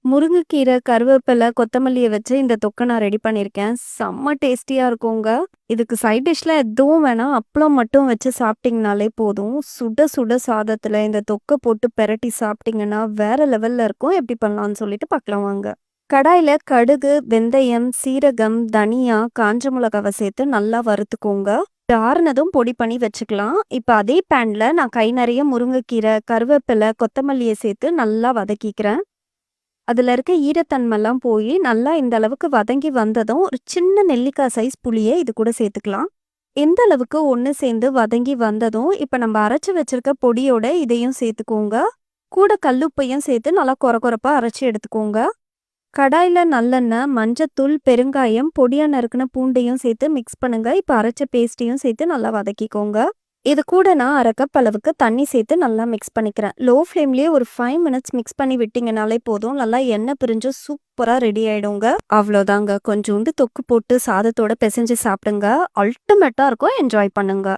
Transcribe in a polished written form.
முருங்கைக்கீரை, கருவேப்பிலை, கொத்தமல்லிய வச்சு இந்த தொக்க நான் ரெடி பண்ணியிருக்கேன். செம்ம டேஸ்டியா இருக்குங்க. இதுக்கு சைட் டிஷ்ல எதுவும் வேணாம். அப்பளம் மட்டும் வச்சு சாப்பிட்டீங்கனாலே போதும். சுட சுட சாதத்துல இந்த தொக்க போட்டு பெரட்டி சாப்பிட்டீங்கன்னா, வேற லெவல்ல இருக்கும். எப்படி பண்ணலாம்னு சொல்லிட்டு பார்க்கலாம் வாங்க. கடாயில கடுகு, வெந்தயம், சீரகம், தனியா, காஞ்ச மிளகாவ சேர்த்து நல்லா வறுத்துக்கோங்க. இது ஆறுனதும் பொடி பண்ணி வச்சுக்கலாம். இப்ப அதே பேன்ல நான் கை நெறைய முருங்கைக்கீரை, கருவேப்பிலை, கொத்தமல்லிய சேர்த்து நல்லா வதக்கிக்கிறேன். அதுல இருக்க ஈரத்தன்மைலாம் போயி, நல்லா இந்த அளவுக்கு வதங்கி வந்ததும், ஒரு சின்ன நெல்லிக்காய் சைஸ் புளிய இது கூட சேர்த்துக்கலாம். எந்த அளவுக்கு ஒண்ணு சேர்ந்து வதங்கி வந்ததும், இப்ப நம்ம அரைச்சு வச்சிருக்க பொடியோட இதையும் சேர்த்துக்கோங்க. கூட கல்லுப்பையும் சேர்த்து நல்லா கொர கொரப்பா அரைச்சு எடுத்துக்கோங்க. கடாயில நல்லெண்ணெய், மஞ்சத்தூள், பெருங்காயம், பொடியா நறுக்குன பூண்டையும் சேர்த்து மிக்ஸ் பண்ணுங்க. இப்ப அரைச்ச பேஸ்ட்டையும் சேர்த்து நல்லா வதக்கிக்கோங்க. இது கூட நான் 1/2 கப் அளவுக்கு தண்ணி சேர்த்து நல்லா மிக்ஸ் பண்ணிக்கிறேன். லோ ஃப்ளேம்லயே ஒரு 5 மினிட்ஸ் மிக்ஸ் பண்ணி விட்டீங்கனாலே போதும். நல்லா எண்ணெய் பிரிஞ்சு சூப்பரா ரெடி ஆயிடுங்க. அவ்வளோதாங்க. கொஞ்சோண்டு தொக்கு போட்டு சாதத்தோட பெசஞ்சு சாப்பிடுங்க. அல்டிமேட்டா இருக்கும். என்ஜாய் பண்ணுங்க.